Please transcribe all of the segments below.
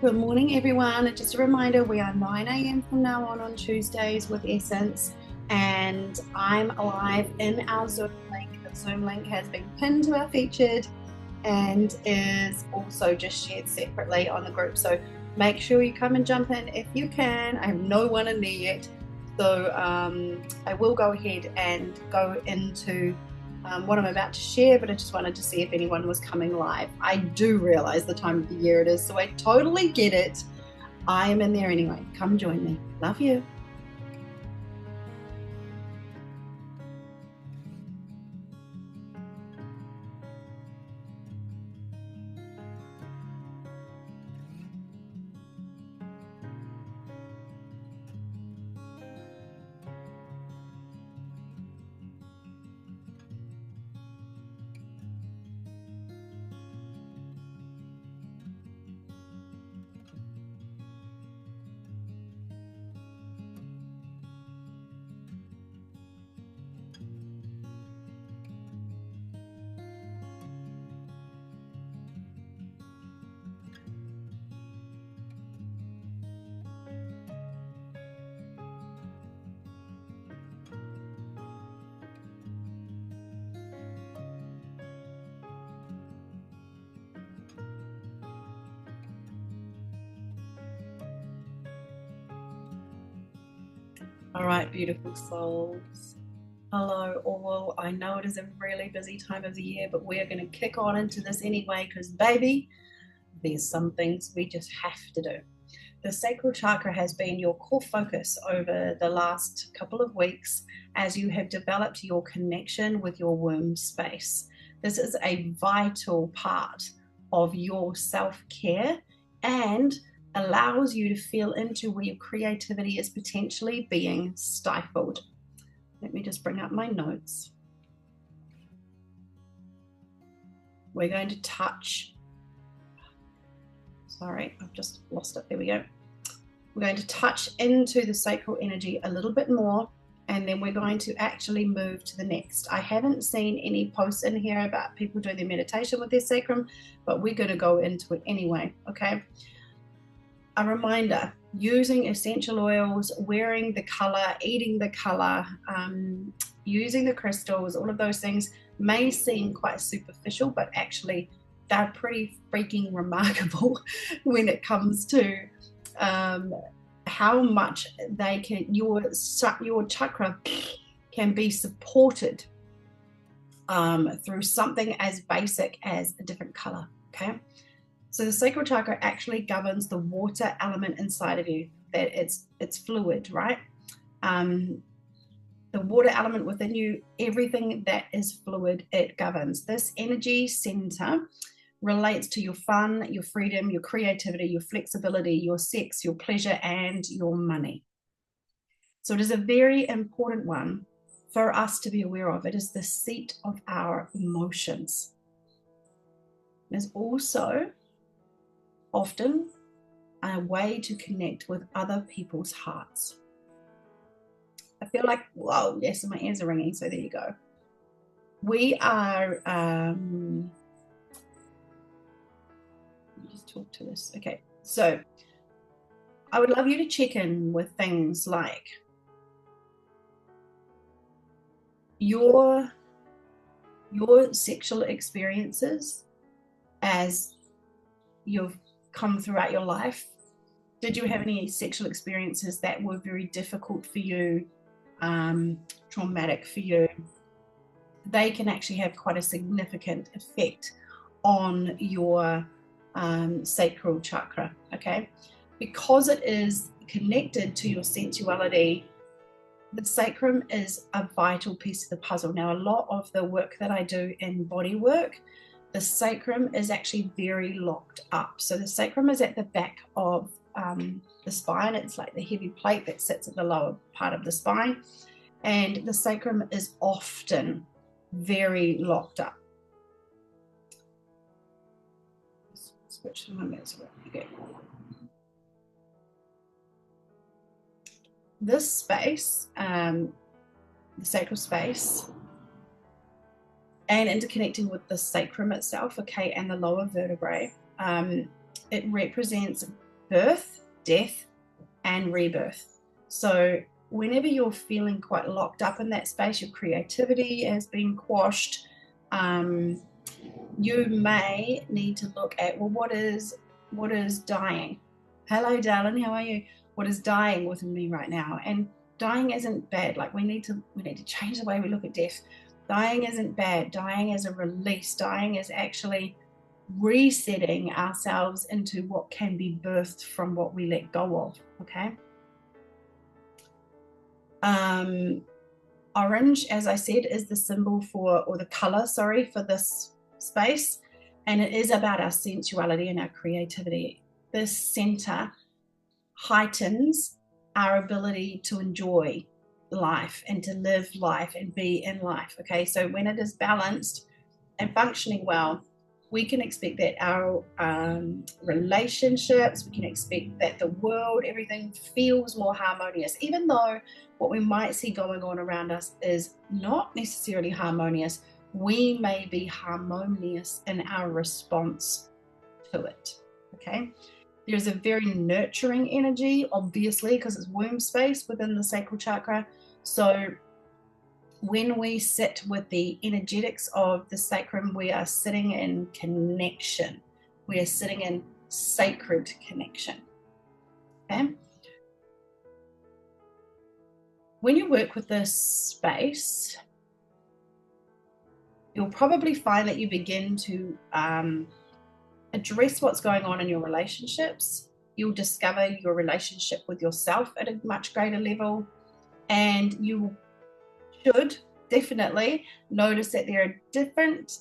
Good morning, everyone. Just a reminder, we are 9 a.m. from now on Tuesdays with Essence, and I'm live in our Zoom link. The Zoom link has been pinned to our featured and is also just shared separately on the group. So make sure you come and jump in if you can. I have no one in there yet. So I will go ahead and go into what I'm about to share, but I just wanted to see if anyone was coming live. I do realize the time of the year it is, so I totally get it. I am in there anyway. Come join me. Love you. All right, beautiful souls. Hello, all. I know it is a really busy time of the year, but we're going to kick on into this anyway because, baby, there's some things we just have to do. The sacral chakra has been your core focus over the last couple of weeks as you have developed your connection with your womb space. This is a vital part of your self-care and allows you to feel into where your creativity is potentially being stifled. Let me just bring up my notes. We're going to touch, sorry, I've just lost it, there we go. We're going to touch into the sacral energy a little bit more, and then we're going to actually move to the next. I haven't seen any posts in here about people doing their meditation with their sacrum, but we're going to go into it anyway, okay? A reminder, using essential oils, wearing the color, eating the color, using the crystals, all of those things may seem quite superficial, but actually they're pretty freaking remarkable when it comes to how much they can, your chakra can be supported through something as basic as a different color, okay? So the sacral chakra actually governs the water element inside of you, that it's fluid, right? The water element within you, everything that is fluid, it governs. This energy center relates to your fun, your freedom, your creativity, your flexibility, your sex, your pleasure, and your money. So it is a very important one for us to be aware of. It is the seat of our emotions. It is also often a way to connect with other people's hearts. I feel like, whoa, yes, my ears are ringing, so there you go. We are, let me just talk to this. Okay, so I would love you to check in with things like your sexual experiences as you've come throughout your life. Did you have any sexual experiences that were very difficult for you, traumatic for you? They can actually have quite a significant effect on your sacral chakra, okay? Because it is connected to your sensuality, the sacrum is a vital piece of the puzzle. Now, a lot of the work that I do in body work, the sacrum is actually very locked up. So the sacrum is at the back of the spine. It's like the heavy plate that sits at the lower part of the spine. And the sacrum is often very locked up. Switch to my notes. Okay. This space, the sacral space, and interconnecting with the sacrum itself, okay, and the lower vertebrae, it represents birth, death, and rebirth. So whenever you're feeling quite locked up in that space, your creativity has been quashed, you may need to look at, well, what is dying? Hello, darling, how are you? What is dying within me right now? And dying isn't bad. Like we need to change the way we look at death. Dying isn't bad. Dying is a release. Dying is actually resetting ourselves into what can be birthed from what we let go of. Okay. Orange, as I said, is the symbol for, or the color, sorry, for this space. And it is about our sensuality and our creativity. This center heightens our ability to enjoy life and to live life and be in life. Okay, so when it is balanced and functioning well, we can expect that our relationships, we can expect that the world, everything feels more harmonious, even though what we might see going on around us is not necessarily harmonious. We may be harmonious in our response to it. Okay, there's a very nurturing energy, obviously, because it's womb space within the sacral chakra. So when we sit with the energetics of the sacrum, we are sitting in connection. We are sitting in sacred connection. Okay. When you work with this space, you'll probably find that you begin to address what's going on in your relationships. You'll discover your relationship with yourself at a much greater level, and you should definitely notice that there are different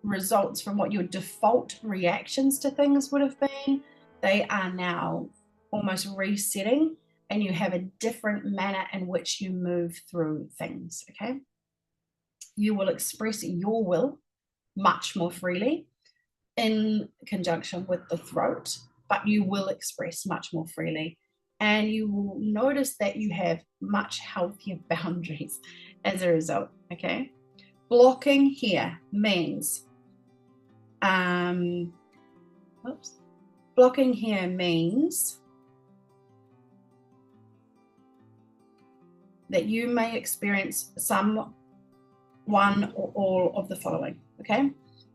results from what your default reactions to things would have been. They are now almost resetting, and you have a different manner in which you move through things. Okay, you will express your will much more freely in conjunction with the throat, but you will express much more freely. And you will notice that you have much healthier boundaries as a result. Okay, blocking here means blocking here means that you may experience some, one, or all of the following. Okay,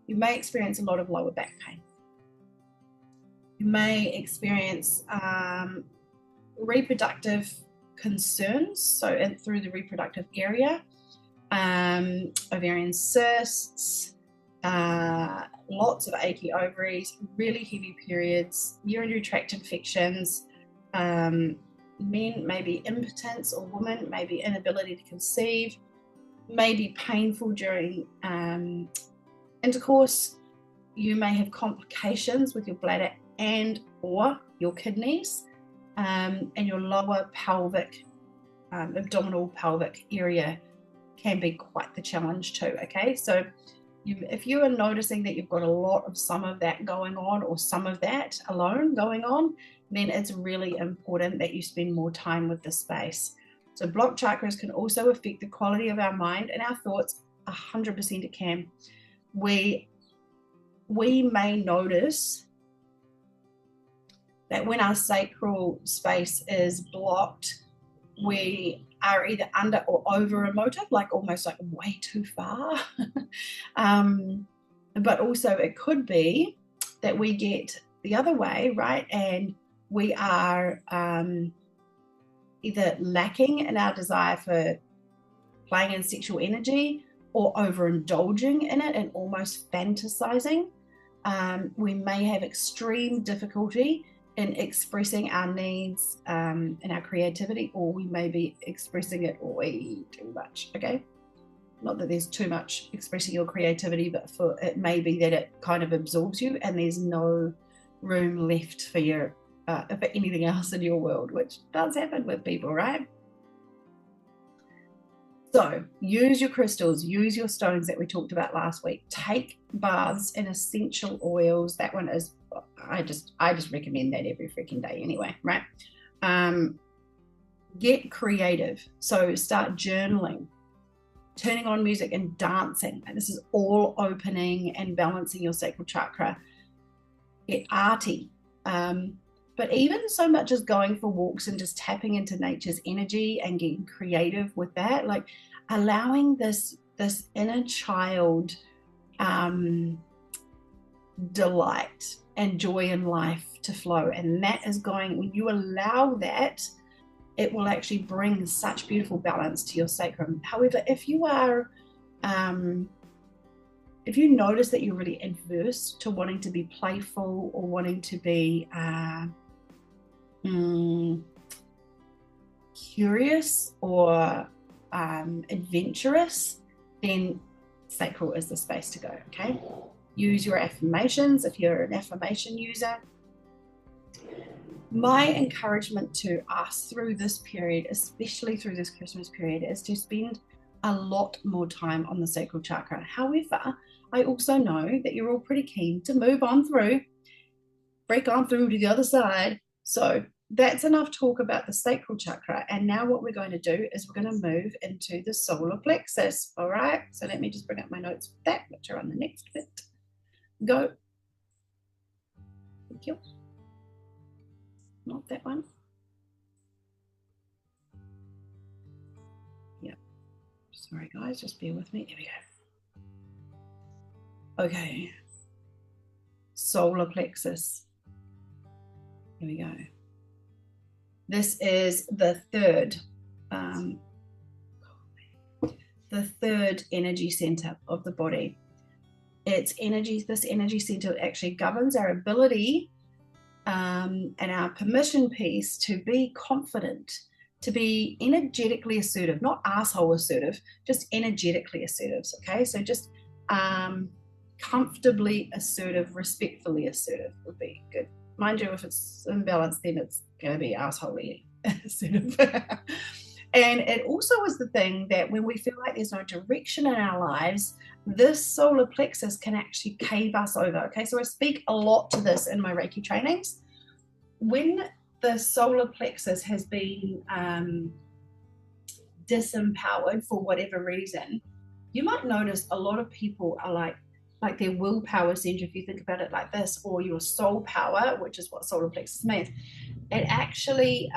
you may experience a lot of lower back pain. You may experience reproductive concerns, so through the reproductive area, ovarian cysts, lots of achy ovaries, really heavy periods, urinary tract infections, men maybe impotence, or women maybe inability to conceive, maybe painful during intercourse. You may have complications with your bladder and or your kidneys, and your lower pelvic, abdominal pelvic area can be quite the challenge too. Okay, so if you are noticing that you've got a lot of some of that going on, or some of that alone going on, then it's really important that you spend more time with this space. So blocked chakras can also affect the quality of our mind and our thoughts. 100% it can. We may notice that when our sacral space is blocked, we are either under or over emotive, like almost like way too far. But also it could be that we get the other way, right? And we are either lacking in our desire for playing in sexual energy, or overindulging in it and almost fantasizing. We may have extreme difficulty in expressing our needs and our creativity, or we may be expressing it way too much. Okay, not that there's too much expressing your creativity, but for it may be that it kind of absorbs you and there's no room left for your for anything else in your world, which does happen with people, right? So use your crystals, use your stones that we talked about last week. Take baths in essential oils. That one is, I just recommend that every freaking day anyway, right? Get creative. So start journaling, turning on music and dancing. And this is all opening and balancing your sacral chakra. Get arty. But even so much as going for walks and just tapping into nature's energy and getting creative with that, like allowing this inner child delight and joy in life to flow. And that is going, when you allow that, it will actually bring such beautiful balance to your sacrum. However, if you are if you notice that you're really adverse to wanting to be playful or wanting to be curious or adventurous, then sacral is the space to go. Okay, use your affirmations if you're an affirmation user. My encouragement to us through this period, especially through this Christmas period, is to spend a lot more time on the sacral chakra. However, I also know that you're all pretty keen to move on through, break on through to the other side. So that's enough talk about the sacral chakra. And now what we're going to do is we're going to move into the solar plexus. All right. So let me just bring up my notes for that, which are on the next bit. Go. Thank you. Not that one. Yeah. Sorry, guys. Just bear with me. There we go. Okay. Solar plexus. Here we go. This is the third energy center of the body. It's energy. This energy center actually governs our ability and our permission piece to be confident, to be energetically assertive, not asshole assertive, just energetically assertive. Okay, so just comfortably assertive, respectfully assertive would be good. Mind you, if it's imbalanced, then it's going to be assholey assertive. And it also is the thing that when we feel like there's no direction in our lives, this solar plexus can actually cave us over. Okay, so I speak a lot to this in my Reiki trainings. When the solar plexus has been disempowered for whatever reason, you might notice a lot of people are like their willpower center, if you think about it like this, or your soul power, which is what solar plexus means. It actually,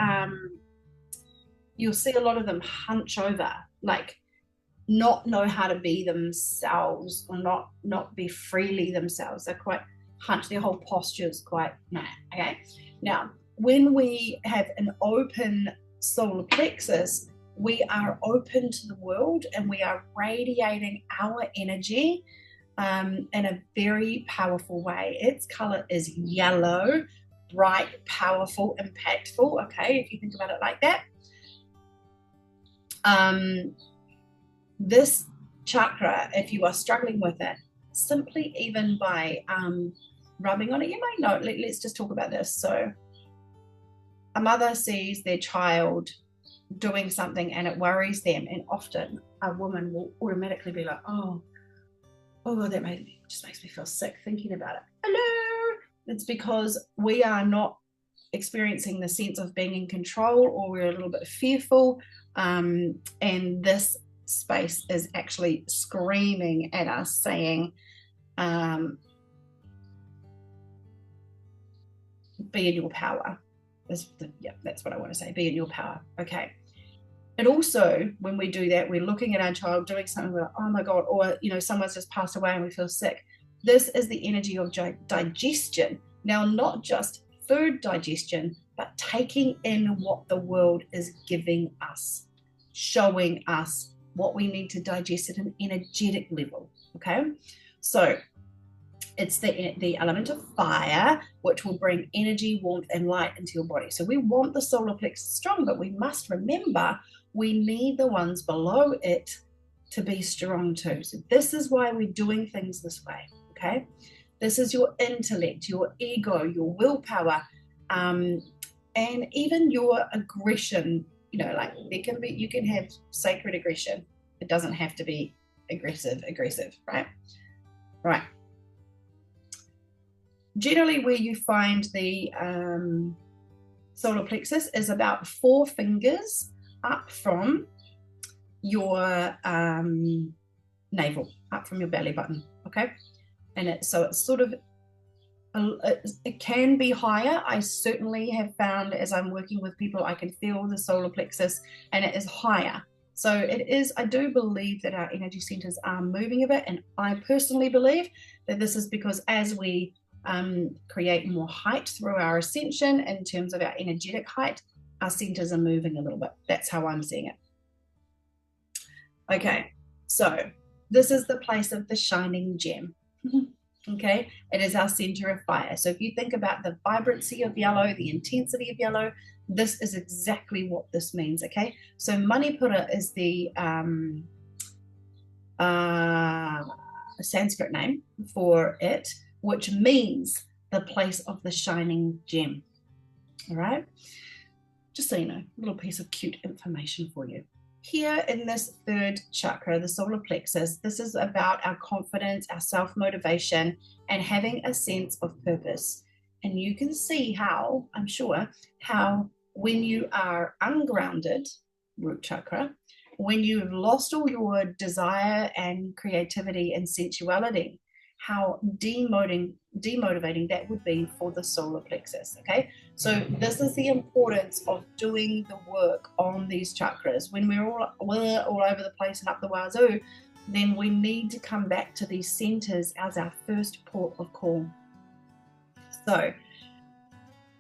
you'll see a lot of them hunch over, like not know how to be themselves or not be freely themselves. They're quite hunched. Their whole posture is quite okay. Now, when we have an open solar plexus, we are open to the world and we are radiating our energy in a very powerful way. Its color is yellow, bright, powerful, impactful. Okay, if you think about it like that. This chakra, if you are struggling with it, simply even by rubbing on it, you might know, let's just talk about this. So a mother sees their child doing something and it worries them, and often a woman will automatically be like, oh, that just makes me feel sick thinking about it. Hello. It's because we are not experiencing the sense of being in control, or we're a little bit fearful, and this space is actually screaming at us saying, be in your power. That's what I want to say. Be in your power. Okay. And also, when we do that, we're looking at our child doing something, we're like, oh my God, or, someone's just passed away and we feel sick. This is the energy of digestion. Now, not just food digestion, but taking in what the world is giving us, showing us what we need to digest at an energetic level. Okay. So it's the element of fire, which will bring energy, warmth, and light into your body. So we want the solar plexus strong, but we must remember we need the ones below it to be strong too. So this is why we're doing things this way, okay? This is your intellect, your ego, your willpower, and even your aggression. Like you can have sacred aggression. It doesn't have to be aggressive, right? Right. Generally, where you find the solar plexus is about 4 fingers up from your navel, up from your belly button, okay? And it's sort of It can be higher. I certainly have found as I'm working with people, I can feel the solar plexus and it is higher. So it is, I do believe that our energy centers are moving a bit. And I personally believe that this is because as we create more height through our ascension in terms of our energetic height, our centers are moving a little bit. That's how I'm seeing it. Okay, so this is the place of the shining gem. Okay, it is our center of fire. So if you think about the vibrancy of yellow, the intensity of yellow, this is exactly what this means. Okay, so Manipura is the Sanskrit name for it, which means the place of the shining gem. All right, just so you know, a little piece of cute information for you. Here in this third chakra, the solar plexus, this is about our confidence, our self-motivation, and having a sense of purpose. And you can see how, I'm sure, how when you are ungrounded, root chakra, when you've lost all your desire and creativity and sensuality, how demotivating that would be for the solar plexus. Okay, so this is the importance of doing the work on these chakras. When we're all over the place and up the wazoo, then we need to come back to these centers as our first port of call. So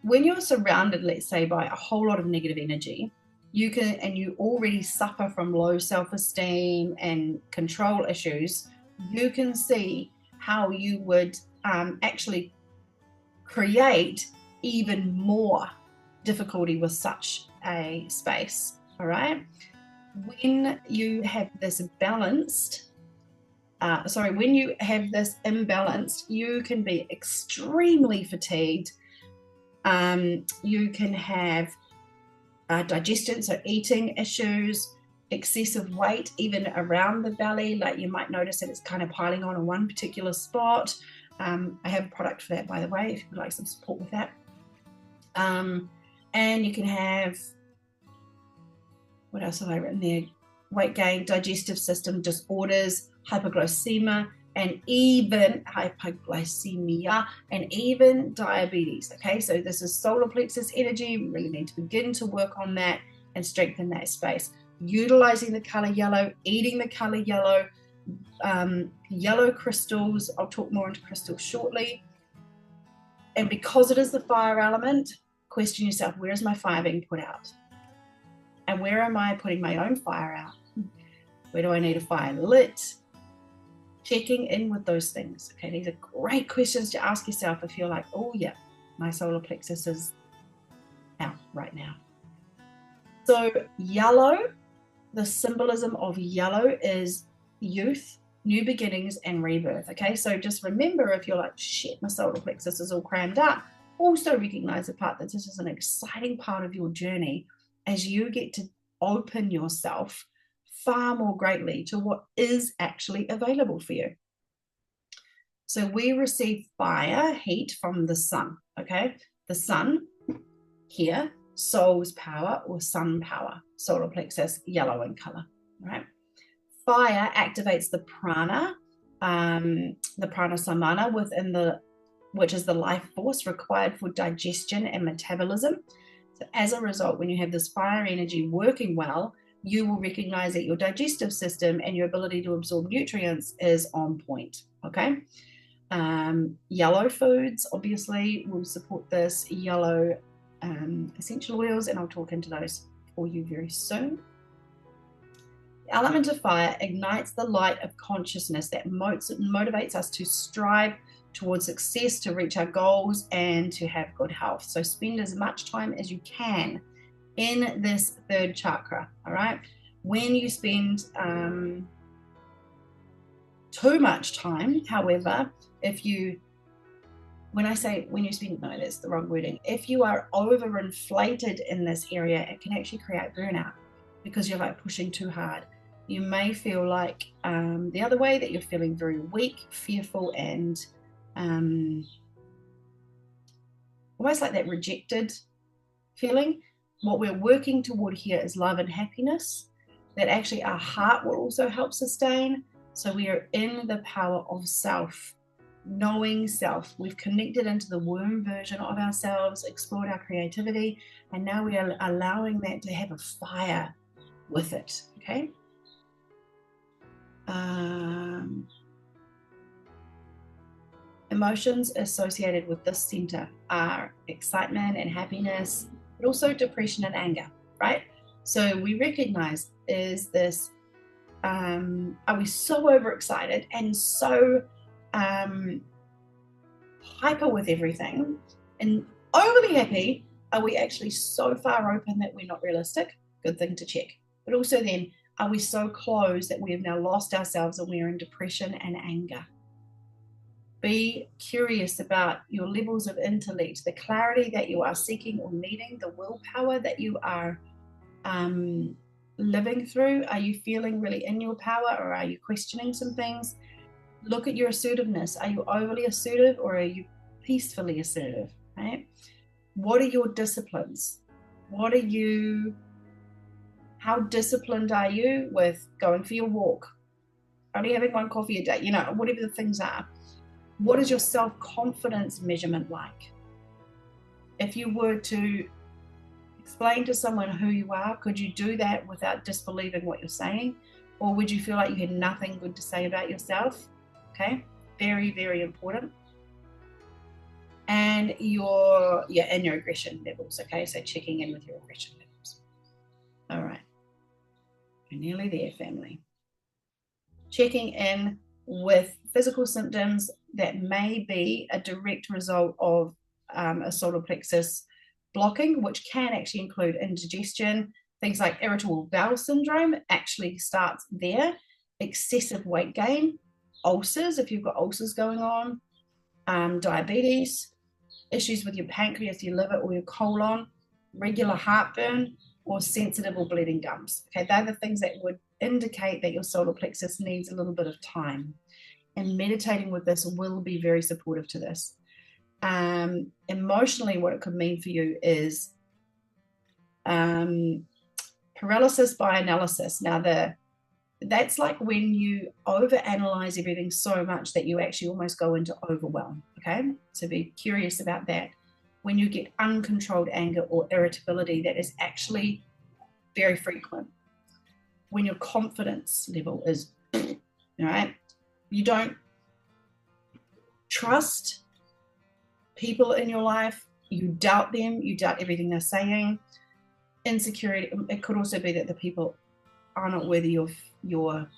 when you're surrounded, let's say, by a whole lot of negative energy, you can, and you already suffer from low self-esteem and control issues, you can see how you would actually create even more difficulty with such a space. All right, when you have this balanced when you have this imbalanced, you can be extremely fatigued. You can have digestion, so eating issues, excessive weight even around the belly, like you might notice that it's kind of piling on in one particular spot. I have a product for that, by the way, if you would like some support with that. And you can have, what else have I written there? Weight gain, digestive system disorders, hypoglycemia, and even hypoglycemia, and even diabetes. Okay, so this is solar plexus energy. We really need to begin to work on that and strengthen that space. Utilizing the color yellow, eating the color yellow, yellow crystals. I'll talk more into crystals shortly. And because it is the fire element, question yourself, where is my fire being put out? And where am I putting my own fire out? Where do I need a fire lit? Checking in with those things. Okay, these are great questions to ask yourself if you're like, oh yeah, my solar plexus is out right now. So yellow, the symbolism of yellow is youth, new beginnings, and rebirth. Okay, so just remember, if you're like, shit, my solar plexus is all crammed up, also recognize the part that this is an exciting part of your journey as you get to open yourself far more greatly to what is actually available for you. So we receive fire, heat from the sun. Okay, the sun here, soul's power or sun power, solar plexus, yellow in color. Right, fire activates the prana samana within which is the life force required for digestion and metabolism. So as a result, when you have this fire energy working well, you will recognize that your digestive system and your ability to absorb nutrients is on point. Okay, yellow foods obviously will support this. Yellow essential oils, and I'll talk into those for you very soon. The element of fire ignites the light of consciousness that motivates us to strive towards success, to reach our goals, and to have good health. So spend as much time as you can in this third chakra. All right, when you spend too much time, however, when you spend, no, that's the wrong wording. If you are overinflated in this area, it can actually create burnout because you're like pushing too hard. You may feel like the other way, that you're feeling very weak, fearful, and almost like that rejected feeling. What we're working toward here is love and happiness, that actually our heart will also help sustain. So we are in the power of self knowing self. We've connected into the womb version of ourselves, explored our creativity, and now we are allowing that to have a fire with it, okay? Emotions associated with this center are excitement and happiness, but also depression and anger, right? So we recognize, is this, are we so overexcited and so hyper with everything and overly happy? Are we actually so far open that we're not realistic? Good thing to check. But also then, are we so closed that we have now lost ourselves and we're in depression and anger? Be curious about your levels of intellect, the clarity that you are seeking or needing, the willpower that you are living through. Are you feeling really in your power, or are you questioning some things? Look at your assertiveness. Are you overly assertive, or are you peacefully assertive, right? What are your disciplines? How disciplined are you with going for your walk, only having one coffee a day, you know, whatever the things are? What is your self-confidence measurement like? If you were to explain to someone who you are, could you do that without disbelieving what you're saying? Or would you feel like you had nothing good to say about yourself? Okay, very, very important. And your aggression levels, okay? So checking in with your aggression levels. All right, we're nearly there, family. Checking in with physical symptoms that may be a direct result of a solar plexus blocking, which can actually include indigestion. Things like irritable bowel syndrome actually starts there. Excessive weight gain, ulcers, if you've got ulcers going on, diabetes, issues with your pancreas, your liver, or your colon, regular heartburn, or sensitive or bleeding gums. Okay, they're the things that would indicate that your solar plexus needs a little bit of time. And meditating with this will be very supportive to this. Emotionally, what it could mean for you is paralysis by analysis. Now, that's like when you overanalyze everything so much that you actually almost go into overwhelm, okay? So be curious about that. When you get uncontrolled anger or irritability, that is actually very frequent. When your confidence level is, right? You don't trust people in your life, you doubt them, you doubt everything they're saying. Insecurity, it could also be that the people are not worthy of your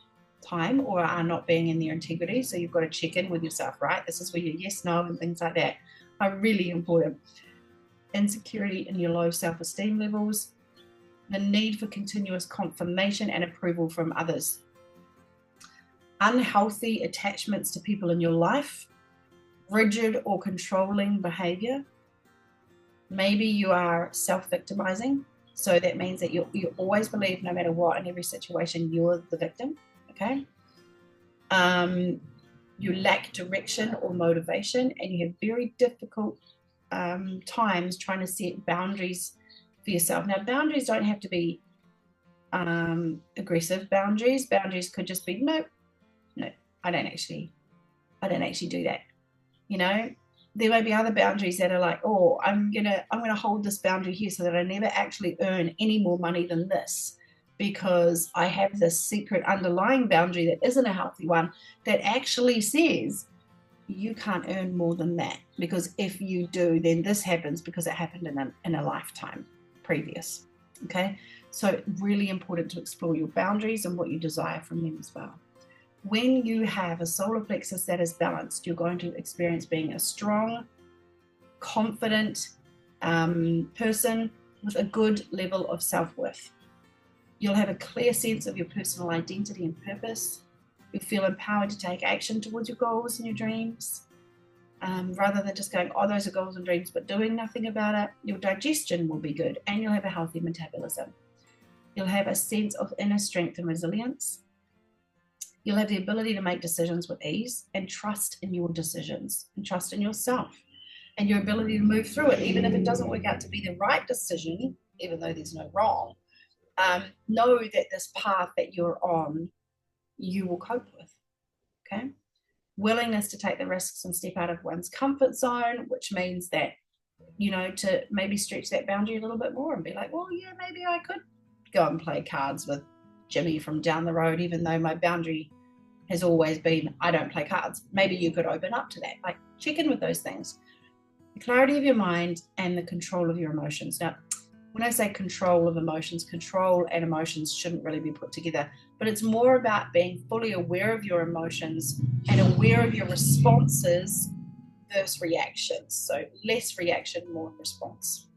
time or are not being in their integrity. So you've got to check in with yourself, right? This is where your yes, no, and things like that are really important. Insecurity in your low self-esteem levels, the need for continuous confirmation and approval from others, unhealthy attachments to people in your life, rigid or controlling behavior. Maybe you are self-victimizing. So that means that you always believe no matter what, in every situation, you're the victim, okay? You lack direction or motivation, and you have very difficult times trying to set boundaries for yourself. Now, boundaries don't have to be aggressive boundaries. Boundaries could just be, no, I don't actually do that. You know, there may be other boundaries that are like, oh, I'm gonna hold this boundary here so that I never actually earn any more money than this, because I have this secret underlying boundary that isn't a healthy one that actually says you can't earn more than that, because if you do, then this happens because it happened in a lifetime previous. Okay, so really important to explore your boundaries and what you desire from them as well. When you have a solar plexus that is balanced, you're going to experience being a strong, confident person with a good level of self-worth. You'll have a clear sense of your personal identity and purpose. You'll feel empowered to take action towards your goals and your dreams, rather than just going, oh, those are goals and dreams, but doing nothing about it. Your digestion will be good, and you'll have a healthy metabolism. You'll have a sense of inner strength and resilience. You'll have the ability to make decisions with ease and trust in your decisions and trust in yourself and your ability to move through it, even if it doesn't work out to be the right decision, even though there's no wrong. Know that this path that you're on, you will cope with, okay? willingness to take the risks and step out of one's comfort zone, which means that, you know, to maybe stretch that boundary a little bit more and be like, well, yeah, maybe I could go and play cards with Jimmy from down the road, even though my boundary has always been, I don't play cards. Maybe you could open up to that. Like, check in with those things. The clarity of your mind and the control of your emotions. Now, when I say control of emotions, control and emotions shouldn't really be put together, but it's more about being fully aware of your emotions and aware of your responses versus reactions. So less reaction, more response.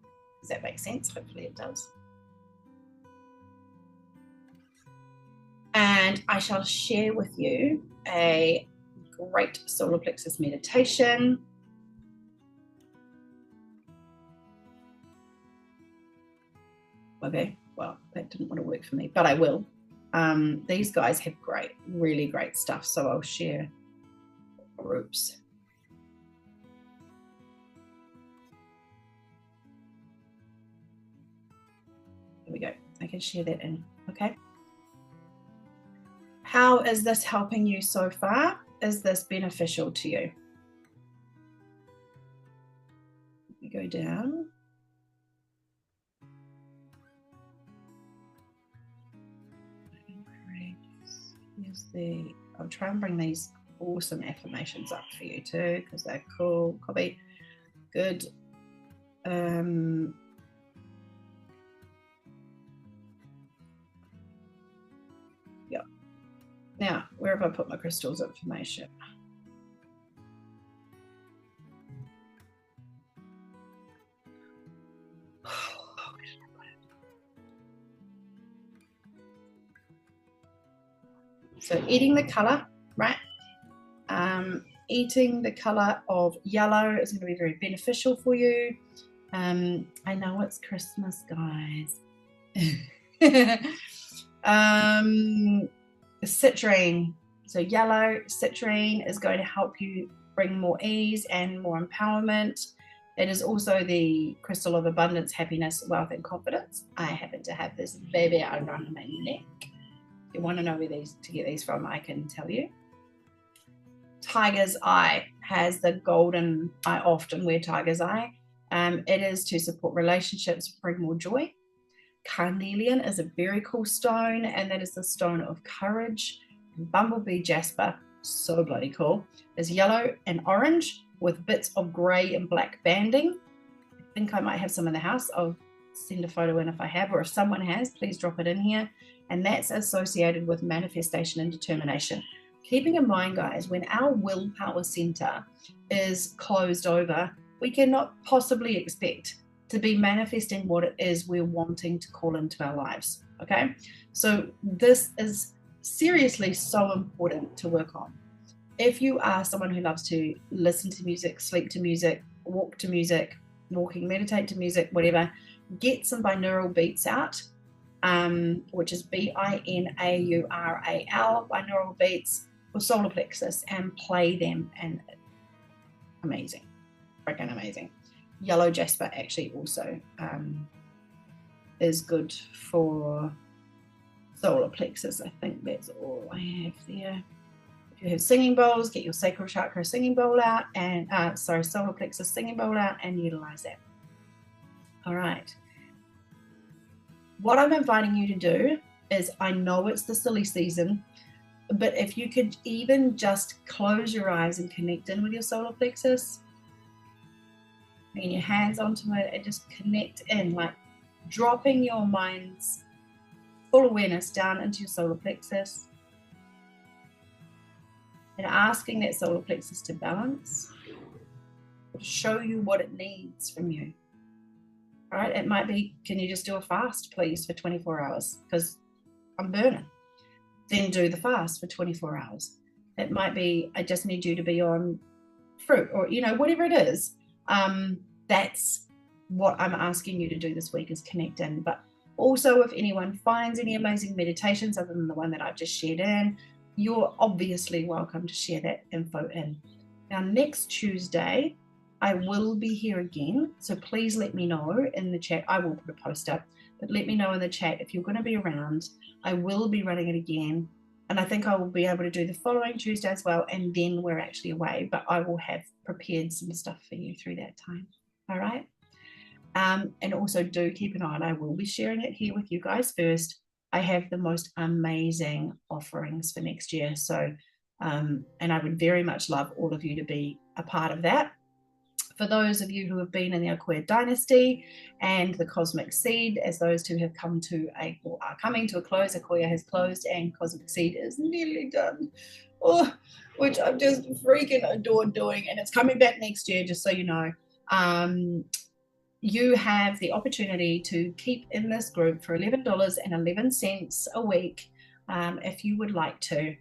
Does that make sense? Hopefully it does. And I shall share with you a great solar plexus meditation. Okay, well, that didn't want to work for me, but I will. These guys have great, really great stuff, so I'll share groups. There we go. I can share that in, okay? How is this helping you so far? Is this beneficial to you? We go down. I'll try and bring these awesome affirmations up for you too, because they're cool. Copy. Good. Yeah. Now, where have I put my crystals information? So eating the color, right? Eating the color of yellow is going to be very beneficial for you. I know it's Christmas, guys. Citrine. So yellow, citrine is going to help you bring more ease and more empowerment. It is also the crystal of abundance, happiness, wealth, and confidence. I happen to have this baby around my neck. If you want to know where to get these from, I can tell you. Tiger's Eye has the golden, I often wear Tiger's Eye. It is to support relationships, bring more joy. Carnelian is a very cool stone, and that is the stone of courage. Bumblebee jasper, so bloody cool, is yellow and orange with bits of grey and black banding. I think I might have some in the house. I'll send a photo in if I have, or if someone has, please drop it in here. And that's associated with manifestation and determination. Keeping in mind, guys, when our willpower center is closed over, we cannot possibly expect to be manifesting what it is we're wanting to call into our lives, okay? So this is seriously so important to work on. If you are someone who loves to listen to music, sleep to music, walk to music, walking, meditate to music, whatever, get some binaural beats out, which is B-I-N-A-U-R-A-L, binaural beats for solar plexus, and play them, and amazing, freaking amazing. Yellow jasper actually also is good for solar plexus. I think that's all I have there. If you have singing bowls, get your sacral chakra singing bowl out, and solar plexus singing bowl out, and utilize that. All right. What I'm inviting you to do is, I know it's the silly season, but if you could even just close your eyes and connect in with your solar plexus, bring your hands onto it and just connect in, like dropping your mind's full awareness down into your solar plexus and asking that solar plexus to balance, to show you what it needs from you. All right, it might be, can you just do a fast, please, for 24 hours? Because I'm burning. Then do the fast for 24 hours. It might be, I just need you to be on fruit, or, you know, whatever it is. That's what I'm asking you to do this week, is connect in. But also, if anyone finds any amazing meditations other than the one that I've just shared in, you're obviously welcome to share that info in. Now, next Tuesday, I will be here again, so please let me know in the chat. I will put a post up, but let me know in the chat if you're going to be around. I will be running it again And I think I will be able to do the following Tuesday as well, and then we're actually away, but I will have prepared some stuff for you through that time. All right. And also do keep an eye on, I will be sharing it here with you guys first. I have the most amazing offerings for next year. So, and I would very much love all of you to be a part of that. For those of you who have been in the Acquared Dynasty and the Cosmic Seed, as those two have come to or are coming to a close, Acquared has closed and Cosmic Seed is nearly done. Oh, which I'm just freaking adored doing, and it's coming back next year, just so you know. You have the opportunity to keep in this group for $11.11 a week if you would like to.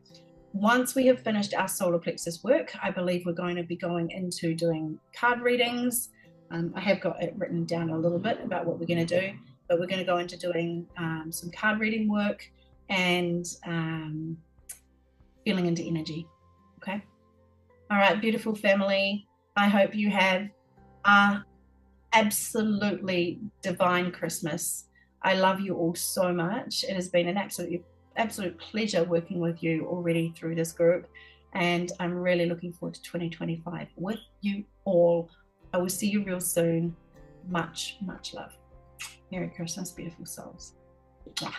Once we have finished our solar plexus work, I believe we're going to be going into doing card readings. I have got it written down a little bit about what we're going to do, but we're going to go into doing some card reading work and feeling into energy. Okay. All right, beautiful family. I hope you have a absolutely divine Christmas. I love you all so much. It has been an absolute pleasure working with you already through this group, and I'm really looking forward to 2025 with you all. I will see you real soon. Much love. Merry Christmas, beautiful souls. Mwah.